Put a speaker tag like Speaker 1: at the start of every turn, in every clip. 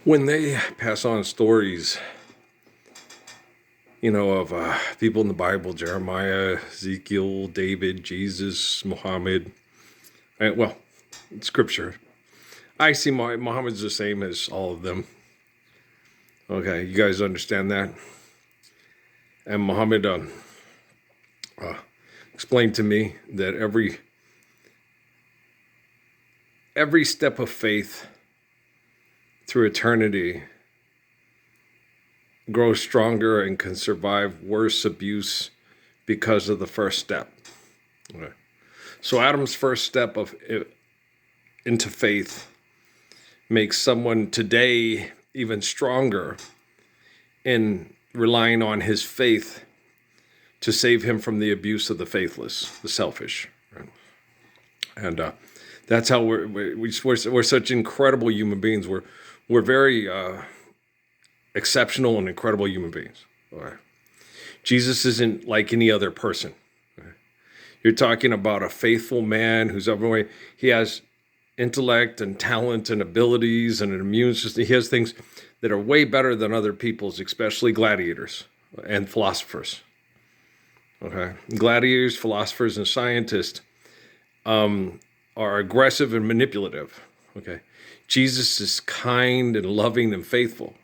Speaker 1: When they pass on stories, of people in the Bible, Jeremiah, Ezekiel, David, Jesus, Muhammad, well, scripture, I see Muhammad's the same as all of them. Okay, you guys understand that? And Muhammad uh, explained to me that every step of faith through eternity grows stronger and can survive worse abuse because of the first step. Okay. So Adam's first step into faith makes someone today even stronger in relying on his faith to save him from the abuse of the faithless, the selfish. Right? And that's how we're such incredible human beings. We're very exceptional and incredible human beings. All right. Jesus isn't like any other person. Okay. You're talking about a faithful man who's everywhere. He has intellect and talent and abilities and an immune system. He has things that are way better than other people's, especially gladiators and philosophers. Okay, gladiators, philosophers, and scientists are aggressive and manipulative. Okay, Jesus is kind and loving and faithful,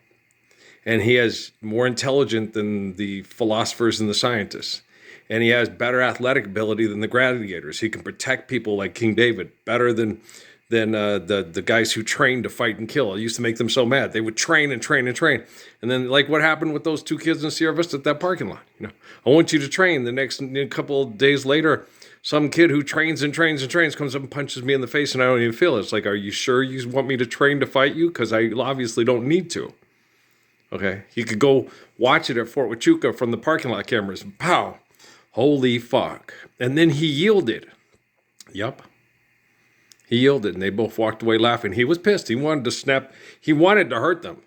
Speaker 1: and he is more intelligent than the philosophers and the scientists. And he has better athletic ability than the gladiators. He can protect people like King David better than the guys who trained to fight and kill. It used to make them so mad. They would train and train and train. And then like what happened with those two kids in Sierra Vista at that parking lot. I want you to train. The next couple of days later, some kid who trains and trains and trains comes up and punches me in the face and I don't even feel it. It's like, are you sure you want me to train to fight you? Because I obviously don't need to. Okay, you could go watch it at Fort Huachuca from the parking lot cameras. Pow! Holy fuck. And then he yielded. Yup. He yielded, and they both walked away laughing. He was pissed. He wanted to snap. He wanted to hurt them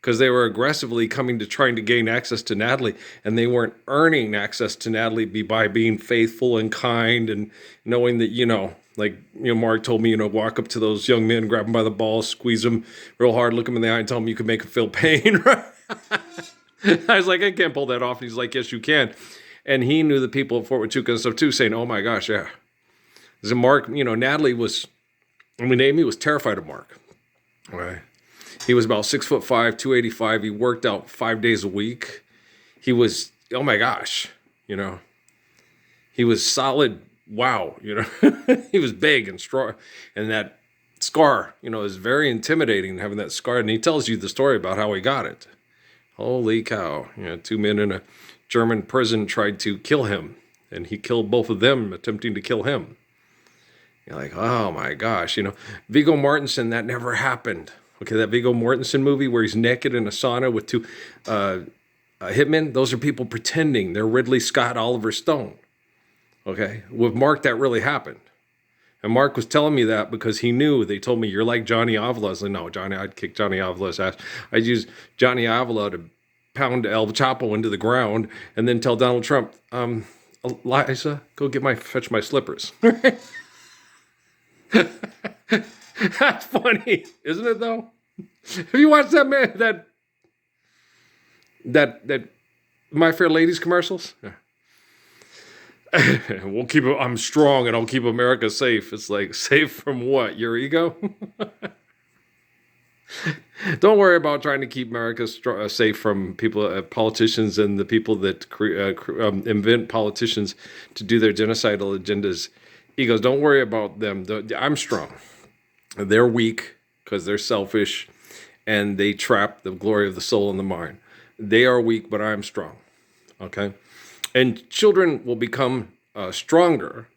Speaker 1: because they were aggressively trying to gain access to Natalie, and they weren't earning access to Natalie by being faithful and kind and knowing that, Mark told me, walk up to those young men, grab them by the balls, squeeze them real hard, look them in the eye, and tell them you can make them feel pain. I was like, I can't pull that off. And he's like, yes, you can. And he knew the people at Fort Huachuca and stuff too, saying, oh my gosh, yeah. So Mark, Natalie Amy was terrified of Mark. Right. He was about 6'5", 285. He worked out 5 days a week. He was, oh my gosh, he was solid. Wow. He was big and strong. And that scar, is very intimidating having that scar. And he tells you the story about how he got it. Holy cow. 2 men in a German prison tried to kill him. And he killed both of them attempting to kill him. You're like, oh my gosh, Viggo Mortensen, that never happened. Okay, that Viggo Mortensen movie where he's naked in a sauna with two hitmen, those are people pretending they're Ridley Scott, Oliver Stone. Okay, with Mark, that really happened. And Mark was telling me that because he knew, they told me, you're like Johnny Avila. I was like, no, Johnny, I'd kick Johnny Avila's ass. I'd use Johnny Avila to pound El Chapo into the ground and then tell Donald Trump, Liza, go fetch my slippers. That's funny, isn't it though? Have you watched that My Fair Ladies commercials? We'll keep it. I'm strong and I'll keep America safe. It's like, safe from what? Your ego? Don't worry about trying to keep America safe from people, politicians, and the people that invent politicians to do their genocidal agendas. Egos, don't worry about them. I'm strong. They're weak because they're selfish and they trap the glory of the soul and the mind. They are weak, but I'm strong. Okay? And children will become stronger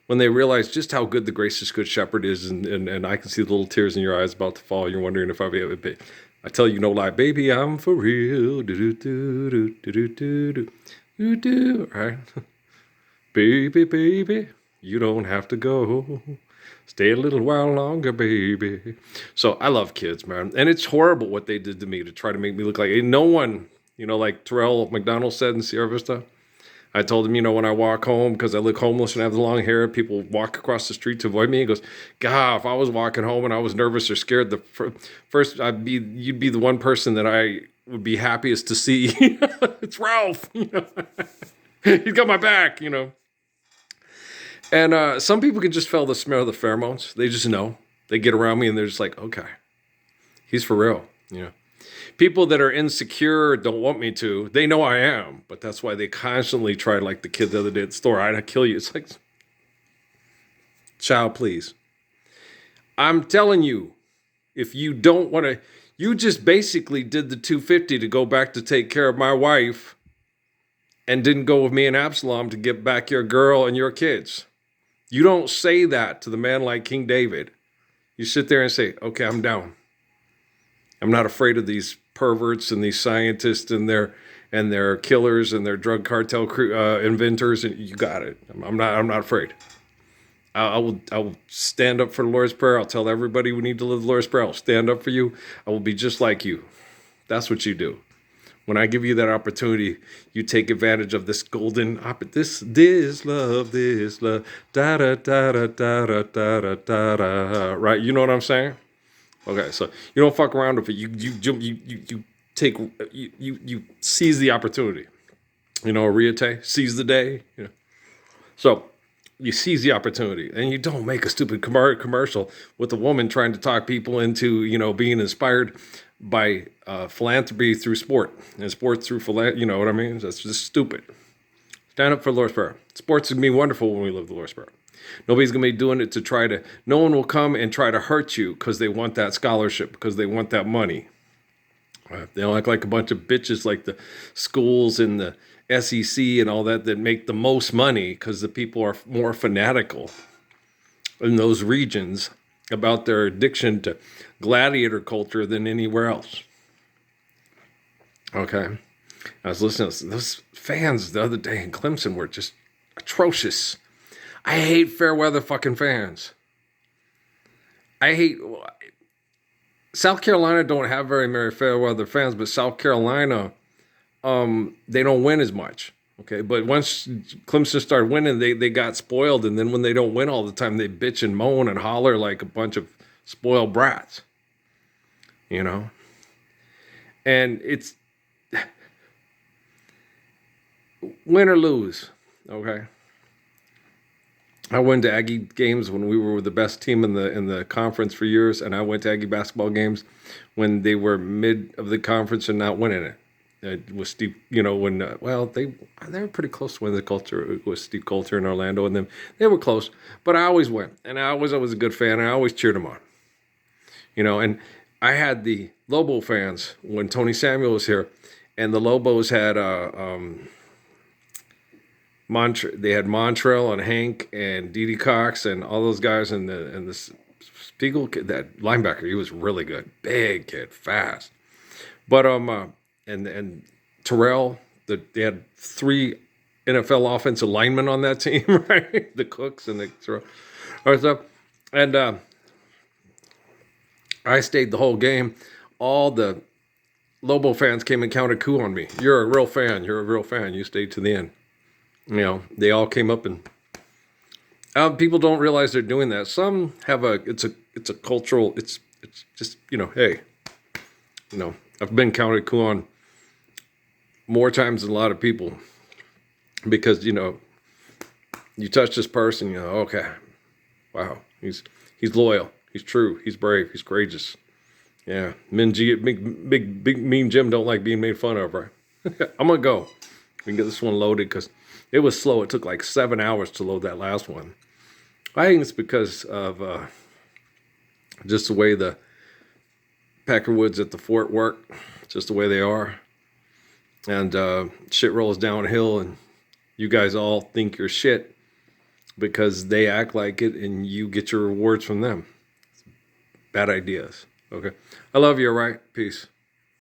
Speaker 1: when they realize just how good the gracious good shepherd is. And I can see the little tears in your eyes about to fall. You're wondering if I'll be able to. I tell you no lie, baby, I'm for real. Do. All right? Baby. You don't have to go. Stay a little while longer, baby. So I love kids, man. And it's horrible what they did to me to try to make me look like no one, like Terrell McDonald said in Sierra Vista. I told him, when I walk home, because I look homeless and have the long hair, people walk across the street to avoid me. He goes, God, if I was walking home and I was nervous or scared, first you'd be the one person that I would be happiest to see. It's Ralph. He's got my back. And some people can just feel the smell of the pheromones. They just know. They get around me and they're just like, okay, he's for real. People that are insecure don't want me to. They know I am, but that's why they constantly try, like the kid the other day at the store, I'd kill you. It's like, child, please. I'm telling you, if you don't want to, you just basically did the 250 to go back to take care of my wife and didn't go with me and Absalom to get back your girl and your kids. You don't say that to the man like King David. You sit there and say, okay, I'm down. I'm not afraid of these perverts and these scientists and their killers and their drug cartel inventors. And you got it. I'm not afraid. I will stand up for the Lord's Prayer. I'll tell everybody we need to live the Lord's Prayer. I'll stand up for you. I will be just like you. That's what you do. When I give you that opportunity, you take advantage of this golden this love, da da da da da da da da da. Right? You know what I'm saying? Okay, so you don't fuck around with it. You seize the opportunity. Ariete, seize the day. So you seize the opportunity, and you don't make a stupid commercial with a woman trying to talk people into being inspired by philanthropy through sport and sport through philanthropy. You know what I mean? That's just stupid. Stand up for the Lord's Prayer. Sports is gonna be wonderful when we live the Lord's Prayer. Nobody's going to be doing it no one will come and try to hurt you because they want that scholarship, because they want that money. They don't act like a bunch of bitches like the schools and the SEC and all that make the most money because the people are more fanatical in those regions about their addiction to gladiator culture than anywhere else. Okay. I was listening to those fans the other day in Clemson were just atrocious. I hate fair weather fucking fans. South Carolina don't have very many fair weather fans, but South Carolina, they don't win as much. Okay, but once Clemson started winning, they got spoiled, and then when they don't win all the time, they bitch and moan and holler like a bunch of spoiled brats. And it's win or lose. Okay. I went to Aggie games when we were the best team in the conference for years, and I went to Aggie basketball games when they were mid of the conference and not winning it. It was Steve, when they were pretty close to winning the culture. It was Steve Coulter in Orlando, and then they were close. But I always went, and I was a good fan, and I always cheered them on. And I had the Lobo fans when Tony Samuel was here, and the Lobos had they had Montrell and Hank and Dede Cox and all those guys and the Spiegel kid, that linebacker, he was really good. Big kid, fast. But and Terrell, they had 3 NFL offensive linemen on that team, right? The Cooks and the Terrell. And I stayed the whole game. All the Lobo fans came and counted coup on me. You're a real fan. You stayed to the end. They all came up and people don't realize they're doing that. Some have it's a cultural, it's just, hey, I've been counted coup on more times than a lot of people because, you touch this person, okay, wow, he's loyal, he's true, he's brave, he's courageous. Yeah, big mean Jim don't like being made fun of, right? I'm going to go. We can get this one loaded because it was slow. It took like 7 hours to load that last one. I think it's because of just the way the Peckerwoods at the fort work, just the way they are. And shit rolls downhill and you guys all think you're shit because they act like it and you get your rewards from them. Bad ideas. Okay. I love you, all right? Peace.